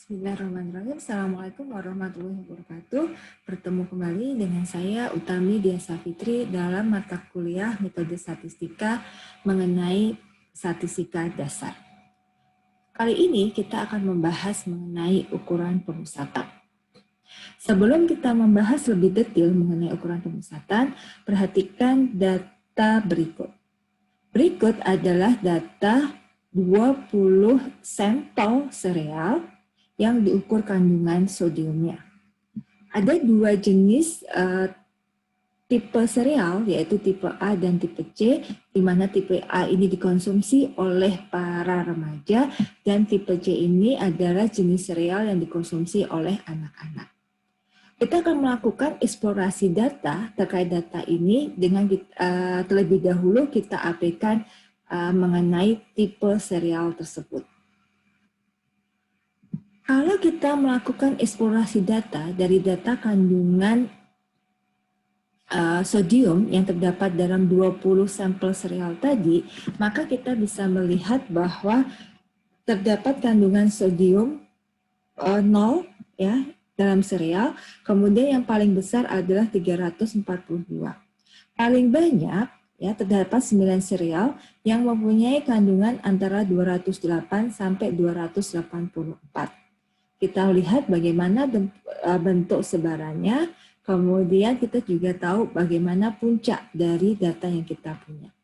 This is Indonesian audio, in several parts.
Bismillahirrahmanirrahim. Assalamualaikum warahmatullahi wabarakatuh. Bertemu kembali dengan saya Utami Diasa Fitri dalam mata kuliah metode statistika mengenai statistika dasar. Kali ini kita akan membahas mengenai ukuran pemusatan. Sebelum kita membahas lebih detail mengenai ukuran pemusatan, perhatikan data berikut. Berikut adalah data 20 sampel sereal yang diukur kandungan sodiumnya. Ada dua jenis tipe sereal, yaitu tipe A dan tipe C, di mana tipe A ini dikonsumsi oleh para remaja, dan tipe C ini adalah jenis sereal yang dikonsumsi oleh anak-anak. Kita akan melakukan eksplorasi data terkait data ini dengan terlebih dahulu kita abaikan mengenai tipe sereal tersebut. Kalau kita melakukan eksplorasi data dari data kandungan sodium yang terdapat dalam 20 sampel sereal tadi, maka kita bisa melihat bahwa terdapat kandungan sodium 0 ya dalam sereal, kemudian yang paling besar adalah 342. Paling banyak ya terdapat 9 sereal yang mempunyai kandungan antara 208 sampai 284. Kita lihat bagaimana bentuk sebarannya, kemudian kita juga tahu bagaimana puncak dari data yang kita punya.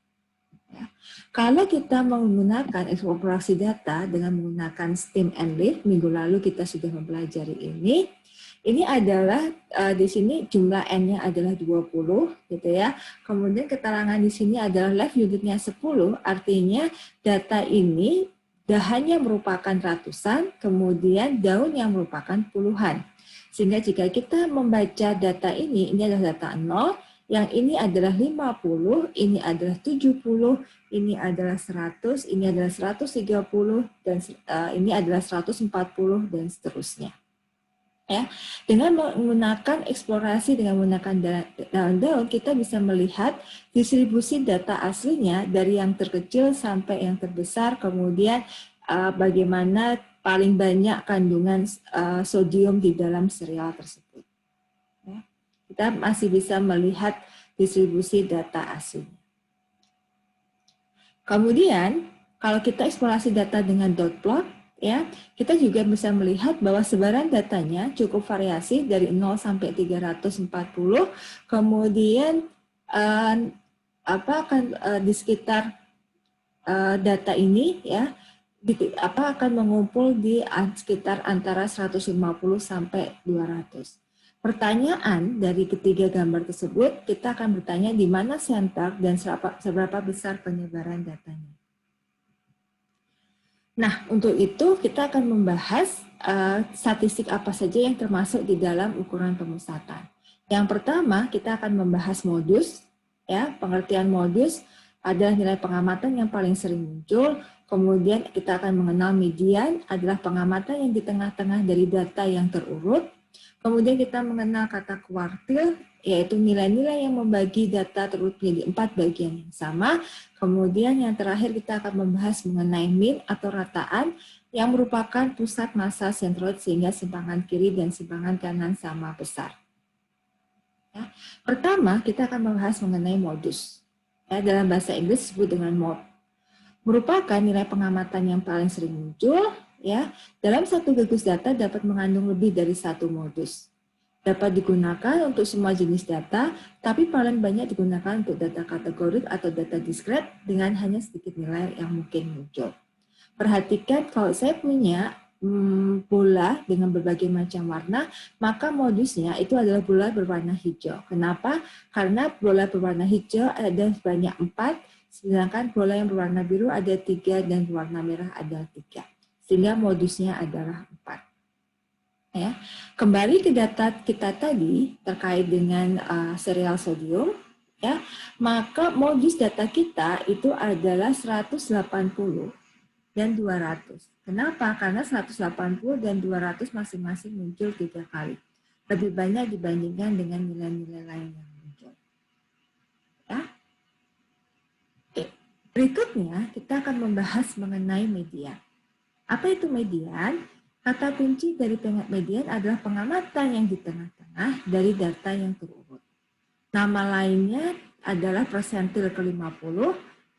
Ya. Kalau kita menggunakan eksplorasi data dengan menggunakan STEAM and LEAF, minggu lalu kita sudah mempelajari ini adalah di sini jumlah N-nya adalah 20 gitu ya. Kemudian keterangan di sini adalah live unitnya 10, artinya data ini dahannya merupakan ratusan, kemudian daun yang merupakan puluhan. Sehingga jika kita membaca data ini adalah data 0, yang ini adalah 50, ini adalah 70, ini adalah 100, ini adalah 130, dan ini adalah 140, dan seterusnya. Ya, dengan menggunakan eksplorasi dengan menggunakan daun-daun, kita bisa melihat distribusi data aslinya dari yang terkecil sampai yang terbesar, kemudian bagaimana paling banyak kandungan sodium di dalam sereal tersebut. Ya, kita masih bisa melihat distribusi data aslinya. Kemudian, kalau kita eksplorasi data dengan dot plot, ya, kita juga bisa melihat bahwa sebaran datanya cukup variasi dari 0 sampai 340, kemudian di sekitar data ini ya akan mengumpul di sekitar antara 150 sampai 200. Pertanyaan dari ketiga gambar tersebut, kita akan bertanya di mana center dan seberapa besar penyebaran datanya. Nah, untuk itu kita akan membahas statistik apa saja yang termasuk di dalam ukuran pemusatan. Yang pertama, kita akan membahas modus. Ya, pengertian modus adalah nilai pengamatan yang paling sering muncul. Kemudian kita akan mengenal median adalah pengamatan yang di tengah-tengah dari data yang terurut. Kemudian kita mengenal kata kuartil, yaitu nilai-nilai yang membagi data terurut menjadi 4 bagian yang sama. Kemudian yang terakhir kita akan membahas mengenai mean atau rataan yang merupakan pusat massa sentroid sehingga simpangan kiri dan simpangan kanan sama besar. Ya. Pertama, kita akan membahas mengenai modus. Ya, dalam bahasa Inggris disebut dengan mode. Merupakan nilai pengamatan yang paling sering muncul. Ya, dalam satu gugus data dapat mengandung lebih dari satu modus. Dapat digunakan untuk semua jenis data, tapi paling banyak digunakan untuk data kategorik atau data diskret dengan hanya sedikit nilai yang mungkin muncul. Perhatikan kalau saya punya bola dengan berbagai macam warna, maka modusnya itu adalah bola berwarna hijau. Kenapa? Karena bola berwarna hijau ada banyak 4, sedangkan bola yang berwarna biru ada 3 dan berwarna merah ada 3. Sehingga modusnya adalah 4. Ya, kembali ke data kita tadi terkait dengan sereal sodium, ya, maka modus data kita itu adalah 180 dan 200. Kenapa? Karena 180 dan 200 masing-masing muncul 3 kali. Lebih banyak dibandingkan dengan nilai-nilai lain yang muncul. Ya. Oke. Berikutnya kita akan membahas mengenai median. Apa itu median? Kata kunci dari median adalah pengamatan yang di tengah-tengah dari data yang terurut. Nama lainnya adalah persentil ke-50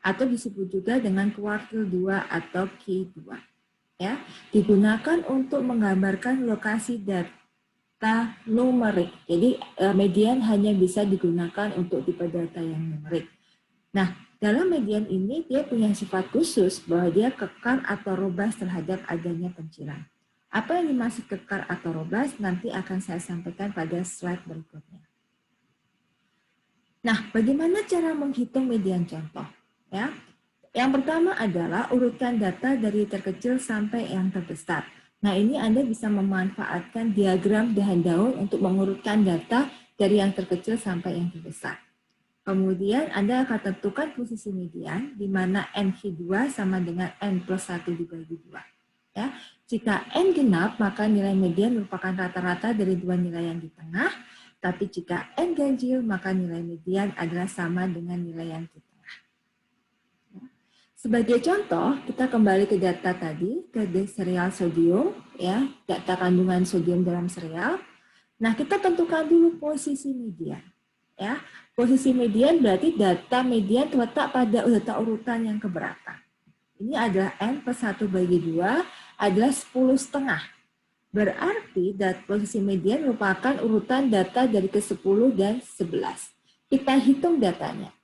atau disebut juga dengan kuartil 2 atau Q2. Ya, digunakan untuk menggambarkan lokasi data numerik. Jadi median hanya bisa digunakan untuk tipe data yang numerik. Nah, dalam median ini dia punya sifat khusus bahwa dia kekar atau robust terhadap adanya pencilan. Apa yang dimaksud kekar atau robust nanti akan saya sampaikan pada slide berikutnya. Nah, bagaimana cara menghitung median contoh? Ya, yang pertama adalah urutan data dari terkecil sampai yang terbesar. Nah, ini Anda bisa memanfaatkan diagram dahan daun untuk mengurutkan data dari yang terkecil sampai yang terbesar. Kemudian Anda akan tentukan posisi median, di mana NQ2 sama dengan N plus 1 dibagi 2. Ya. Jika N genap, maka nilai median merupakan rata-rata dari dua nilai yang di tengah, tapi jika N ganjil, maka nilai median adalah sama dengan nilai yang di tengah. Sebagai contoh, kita kembali ke data tadi, ke serial sodium, ya, data kandungan sodium dalam serial. Nah, kita tentukan dulu posisi median. Ya, posisi median berarti data median terletak pada data urutan yang keberapa. Ini adalah N plus 1 bagi 2 adalah 10,5. Berarti posisi median merupakan urutan data dari ke-10 dan 11. Kita hitung datanya.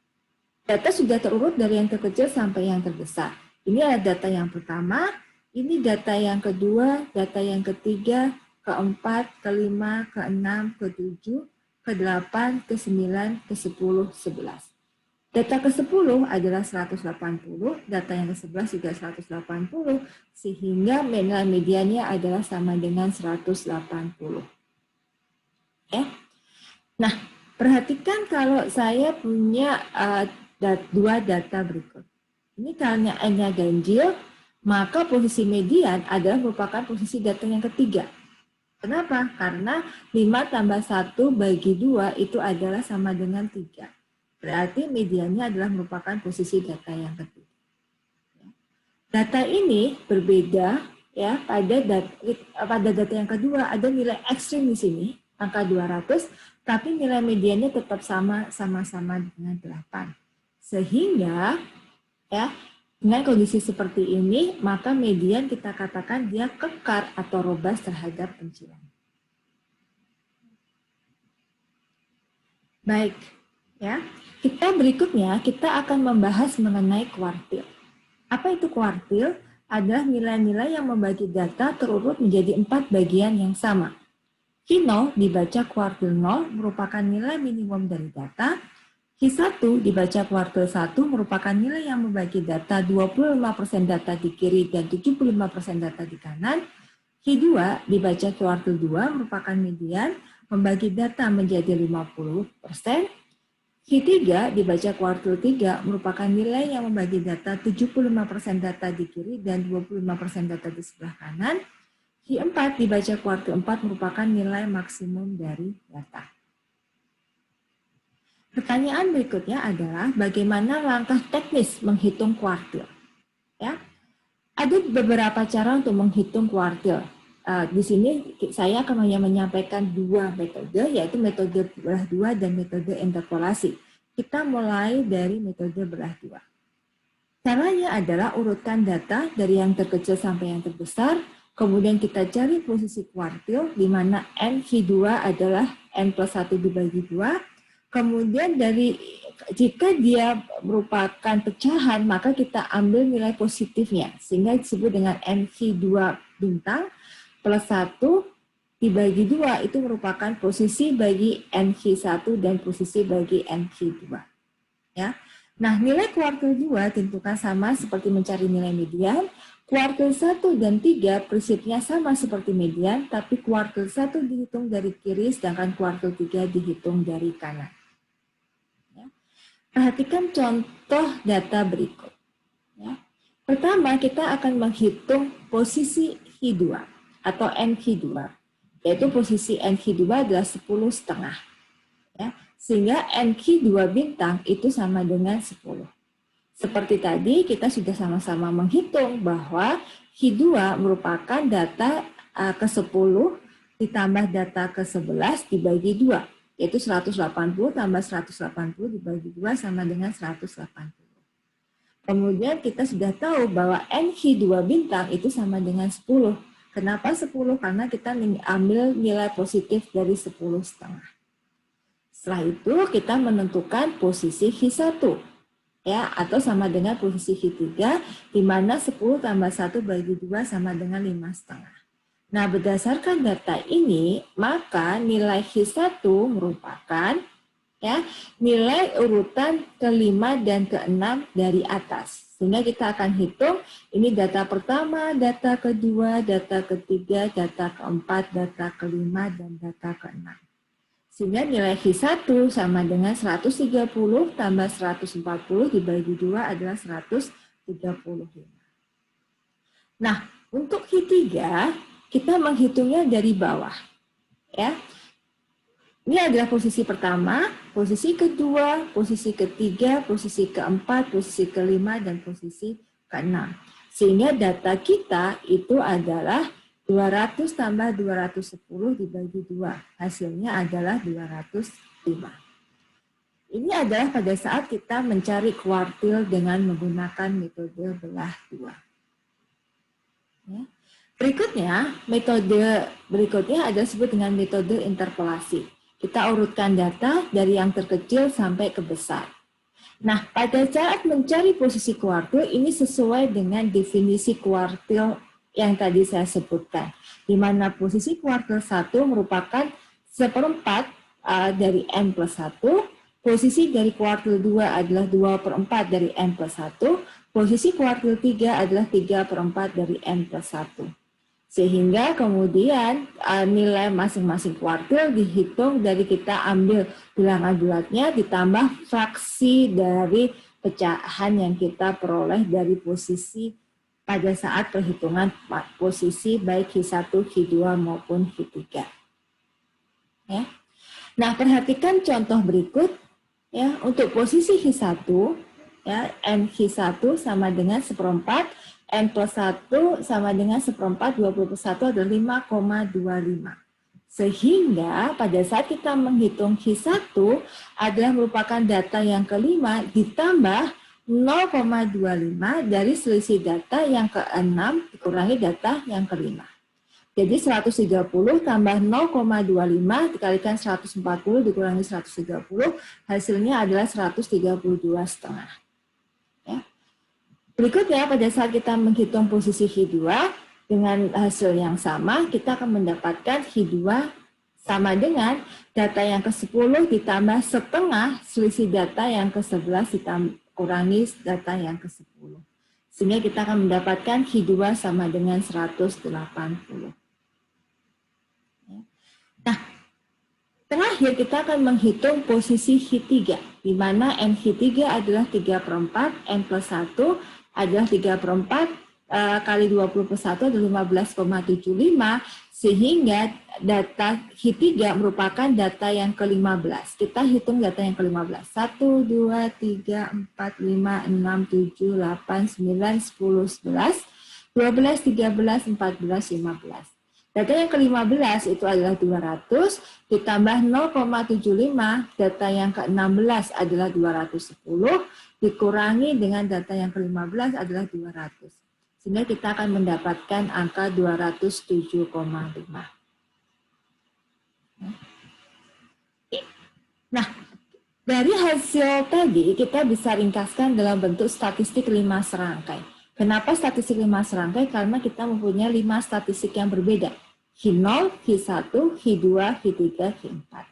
Data sudah terurut dari yang terkecil sampai yang terbesar. Ini adalah data yang pertama, ini data yang kedua, data yang ketiga, keempat, kelima, keenam, ketujuh, ke-8, ke-9, ke-10, 11. Data ke-10 adalah 180, data yang ke-11 juga 180, sehingga nilai mediannya adalah sama dengan 180. Ya. Nah, perhatikan kalau saya punya dua data berikut. Ini karena N-nya ganjil, maka posisi median adalah merupakan posisi data yang ketiga. Kenapa? Karena 5 tambah 1 bagi 2 itu adalah sama dengan 3. Berarti mediannya adalah merupakan posisi data yang ketiga. Data ini berbeda ya pada data yang kedua ada nilai ekstrim di sini, angka 200, tapi nilai mediannya tetap sama-sama dengan 8. Sehingga ya dengan kondisi seperti ini, maka median kita katakan dia kekar atau robust terhadap pencilan. Baik, ya. Berikutnya kita akan membahas mengenai kuartil. Apa itu kuartil? Adalah nilai-nilai yang membagi data terurut menjadi 4 bagian yang sama. Q0 dibaca kuartil 0 merupakan nilai minimum dari data. Q1 dibaca kuartil 1 merupakan nilai yang membagi data 25% data di kiri dan 75% data di kanan. Q2 dibaca kuartil 2 merupakan median membagi data menjadi 50%. Q3 dibaca kuartil 3 merupakan nilai yang membagi data 75% data di kiri dan 25% data di sebelah kanan. Q4 dibaca kuartil 4 merupakan nilai maksimum dari data. Pertanyaan berikutnya adalah bagaimana langkah teknis menghitung kuartil? Ya, ada beberapa cara untuk menghitung kuartil. Di sini saya akan hanya menyampaikan dua metode, yaitu metode belah dua dan metode interpolasi. Kita mulai dari metode belah dua. Caranya adalah urutkan data dari yang terkecil sampai yang terbesar, kemudian kita cari posisi kuartil, di mana NQ2 adalah N plus 1 dibagi 2, kemudian jika dia merupakan pecahan, maka kita ambil nilai positifnya, sehingga disebut dengan NQ2 bintang, plus 1 dibagi 2 itu merupakan posisi bagi NQ1 dan posisi bagi NQ2. Ya. Nah, nilai kuartil 2 tentukan sama seperti mencari nilai median. Kuartil 1 dan 3 prinsipnya sama seperti median, tapi kuartil 1 dihitung dari kiri, sedangkan kuartil 3 dihitung dari kanan. Ya. Perhatikan contoh data berikut. Ya. Pertama, kita akan menghitung posisi Q2 atau NQ2, yaitu posisi NQ2 adalah 10,5. Ya, sehingga NQ2 bintang itu sama dengan 10. Seperti tadi, kita sudah sama-sama menghitung bahwa Q2 merupakan data ke-10 ditambah data ke-11 dibagi 2, yaitu 180 tambah 180 dibagi 2 sama dengan 180. Kemudian kita sudah tahu bahwa NH2 bintang itu sama dengan 10. Kenapa 10? Karena kita ambil nilai positif dari 10,5. Setelah itu kita menentukan posisi H1, ya, atau sama dengan posisi H3, di mana 10 tambah 1 bagi 2 sama dengan 5,5. Nah, berdasarkan data ini, maka nilai H1 merupakan ya nilai urutan ke-5 dan ke-6 dari atas. Sehingga kita akan hitung ini data pertama, data kedua, data ketiga, data keempat, data kelima, dan data ke-6. Sehingga nilai H1 sama dengan 130 tambah 140 dibagi 2 adalah 135. Nah, untuk H3 kita menghitungnya dari bawah. Ya. Ini adalah posisi pertama, posisi kedua, posisi ketiga, posisi keempat, posisi kelima, dan posisi keenam. Sehingga data kita itu adalah 200 tambah 210 dibagi 2. Hasilnya adalah 205. Ini adalah pada saat kita mencari kuartil dengan menggunakan metode belah 2. Ya. Metode berikutnya ada disebut dengan metode interpolasi. Kita urutkan data dari yang terkecil sampai ke besar. Nah, pada saat mencari posisi kuartil, ini sesuai dengan definisi kuartil yang tadi saya sebutkan. Di mana posisi kuartil 1 merupakan 1/4 dari N plus 1, posisi dari kuartil 2 adalah 2/4 dari N plus 1, posisi kuartil 3 adalah 3/4 dari N plus 1. Sehingga kemudian nilai masing-masing kuartil dihitung dari kita ambil bilangan bulatnya ditambah fraksi dari pecahan yang kita peroleh dari posisi pada saat perhitungan posisi baik H1, H2 maupun H3. Ya. Nah, perhatikan contoh berikut ya, untuk posisi H1 ya, NH1 sama dengan 1/4, N plus 1 sama dengan 1/4, 20 plus 1 adalah 5,25. Sehingga pada saat kita menghitung H1 adalah merupakan data yang kelima ditambah 0,25 dari selisih data yang ke-6 dikurangi data yang kelima. Jadi 130 tambah 0,25 dikalikan 140 dikurangi 130, hasilnya adalah 132,5. Ya. Berikutnya, pada saat kita menghitung posisi H2 dengan hasil yang sama, kita akan mendapatkan H2 sama dengan data yang ke-10 ditambah setengah selisih data yang ke-11 dikurangi data yang ke-10. Sehingga kita akan mendapatkan H2 sama dengan 180. Nah, terakhir kita akan menghitung posisi H3, di mana NH3 adalah 3/4, N plus 1 adalah 3/4, kali 20 plus 1 adalah 15,75, sehingga data H3 merupakan data yang ke-15. Kita hitung data yang ke-15. 1, 2, 3, 4, 5, 6, 7, 8, 9, 10, 11, 12, 13, 14, 15. Data yang ke-15 itu adalah 200, ditambah 0,75, data yang ke-16 adalah 210, dikurangi dengan data yang ke-15 adalah 200. Sehingga kita akan mendapatkan angka 207,5. Nah, dari hasil tadi kita bisa ringkaskan dalam bentuk statistik 5 serangkai. Kenapa statistik 5 serangkai? Karena kita mempunyai 5 statistik yang berbeda. H0, H1, H2, H3, H4.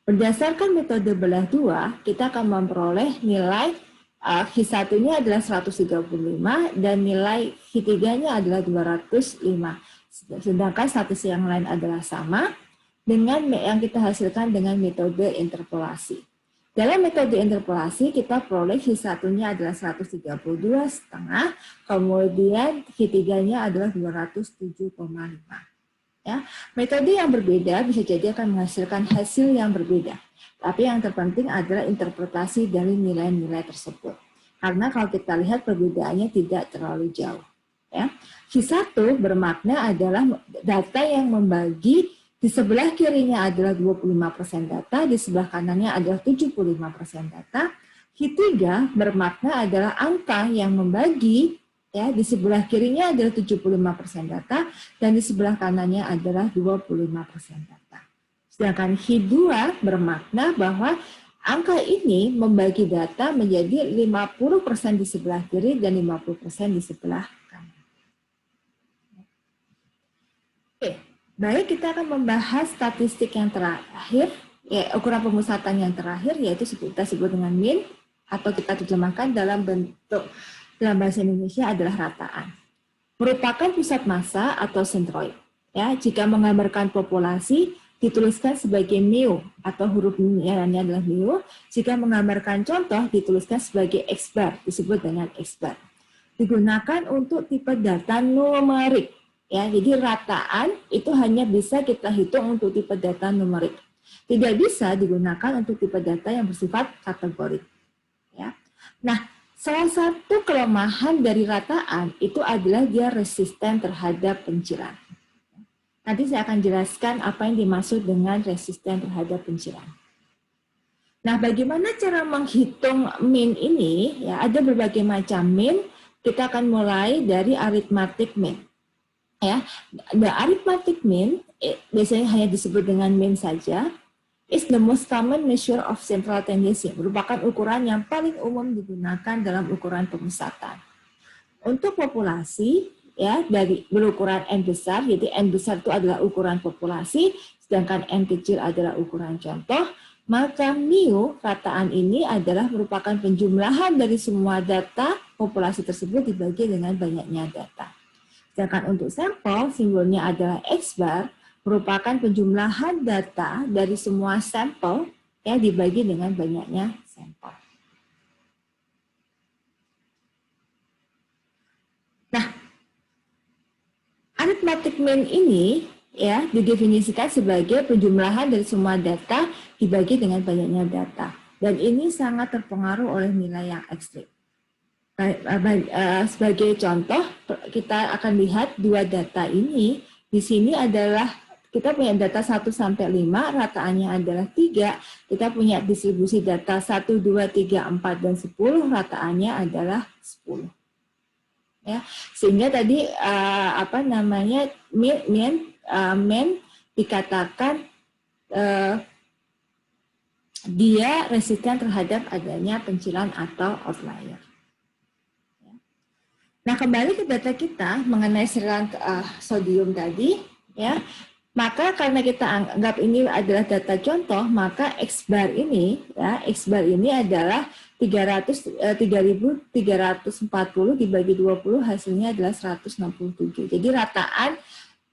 Berdasarkan metode belah 2, kita akan memperoleh nilai H1-nya adalah 135 dan nilai H3-nya adalah 205. Sedangkan statistik yang lain adalah sama dengan yang kita hasilkan dengan metode interpolasi. Dalam metode interpolasi, kita peroleh H1-nya adalah 132,5, kemudian H3-nya adalah 207,5. Ya, metode yang berbeda bisa jadi akan menghasilkan hasil yang berbeda. Tapi yang terpenting adalah interpretasi dari nilai-nilai tersebut. Karena kalau kita lihat perbedaannya tidak terlalu jauh. Ya. Q1 bermakna adalah data yang membagi di sebelah kirinya adalah 25% data, di sebelah kanannya adalah 75% data. Q3 bermakna adalah angka yang membagi, ya, di sebelah kirinya adalah 75% data, dan di sebelah kanannya adalah 25% data. Sedangkan Q2 bermakna bahwa angka ini membagi data menjadi 50% di sebelah kiri dan 50% di sebelah kanan. Oke, baik, kita akan membahas statistik yang terakhir, ya, ukuran pemusatan yang terakhir, yaitu kita sebut dengan mean, atau kita terjemahkan dalam bahasa Indonesia adalah rataan. Merupakan pusat massa atau sentroid. Ya, jika menggambarkan populasi, dituliskan sebagai mu, atau huruf merahnya adalah mu. Jika menggambarkan contoh, dituliskan sebagai X bar, disebut dengan X bar. Digunakan untuk tipe data numerik. Ya, jadi rataan itu hanya bisa kita hitung untuk tipe data numerik. Tidak bisa digunakan untuk tipe data yang bersifat kategorik. Ya. Nah, salah satu kelemahan dari rataan itu adalah dia resisten terhadap pencilan. Nanti saya akan jelaskan apa yang dimaksud dengan resisten terhadap pencilan. Nah, bagaimana cara menghitung mean ini? Ya, ada berbagai macam mean. Kita akan mulai dari arithmetic mean. Ya, the arithmetic mean biasanya hanya disebut dengan mean saja. Is the most common measure of central tendency, merupakan ukuran yang paling umum digunakan dalam ukuran pemusatan. Untuk populasi, ya, dari berukuran N besar, jadi N besar itu adalah ukuran populasi, sedangkan N kecil adalah ukuran contoh, maka mu rataan ini adalah merupakan penjumlahan dari semua data populasi tersebut dibagi dengan banyaknya data. Sedangkan untuk sampel, simbolnya adalah X bar, merupakan penjumlahan data dari semua sampel, ya, dibagi dengan banyaknya sampel. Nah, arithmetic mean ini, ya, didefinisikan sebagai penjumlahan dari semua data dibagi dengan banyaknya data. Dan ini sangat terpengaruh oleh nilai yang ekstrim. Sebagai contoh, kita akan lihat dua data ini. Di sini adalah kita punya data 1 sampai 5, rataannya adalah 3. Kita punya distribusi data 1, 2, 3, 4, dan 10, rataannya adalah 10. Ya, sehingga tadi mean dikatakan dia resisten terhadap adanya pencilan atau outlier. Nah, kembali ke data kita mengenai serial sodium tadi, ya, maka karena kita anggap ini adalah data contoh, maka X bar ini, ya, X bar ini adalah 3.340 dibagi 20, hasilnya adalah 167. Jadi rataan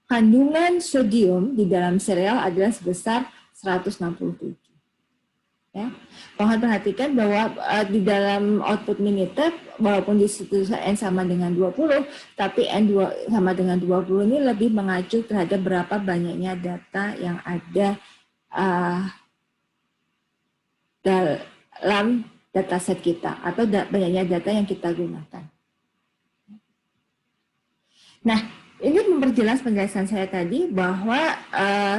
kandungan sodium di dalam sereal adalah sebesar 167. Ya. Mohon perhatikan bahwa di dalam output Minitab, walaupun di situ N sama dengan 20, tapi N sama dengan 20 ini lebih mengacu terhadap berapa banyaknya data yang ada dalam dataset kita, atau banyaknya data yang kita gunakan. Nah, ini memperjelas penjelasan saya tadi bahwa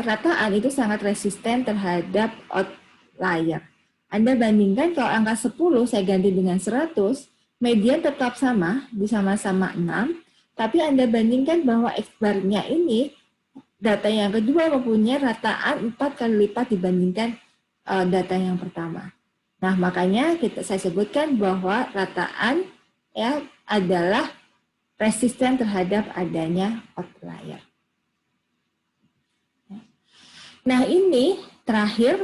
rataan itu sangat resisten terhadap outlier. Anda bandingkan kalau angka 10 saya ganti dengan 100, median tetap sama, sama-sama 6, tapi Anda bandingkan bahwa X bar-nya ini, data yang kedua mempunyai rataan 4 kali lipat dibandingkan data yang pertama. Nah, makanya saya sebutkan bahwa rataan, ya, adalah resisten terhadap adanya outlier. Nah, ini terakhir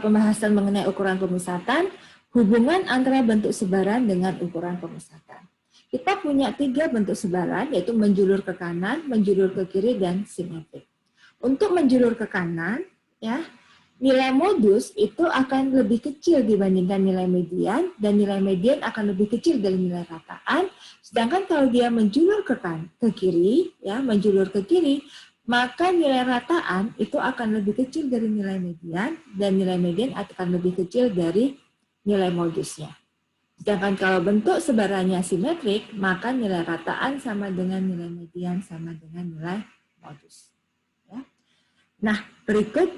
pembahasan mengenai ukuran pemusatan, hubungan antara bentuk sebaran dengan ukuran pemusatan. Kita punya 3 bentuk sebaran, yaitu menjulur ke kanan, menjulur ke kiri, dan simetrik. Untuk menjulur ke kanan, ya, nilai modus itu akan lebih kecil dibandingkan nilai median, dan nilai median akan lebih kecil dari nilai rataan. Sedangkan kalau dia menjulur ke kiri, ya, menjulur ke kiri, maka nilai rataan itu akan lebih kecil dari nilai median, dan nilai median akan lebih kecil dari nilai modusnya. Sedangkan kalau bentuk sebarannya simetrik, maka nilai rataan sama dengan nilai median sama dengan nilai modus. Ya. Nah, berikut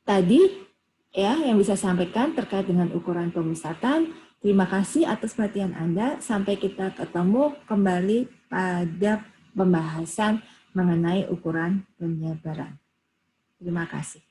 tadi ya yang bisa sampaikan terkait dengan ukuran pemusatan. Terima kasih atas perhatian Anda. Sampai kita ketemu kembali pada pembahasan mengenai ukuran penyebaran. Terima kasih.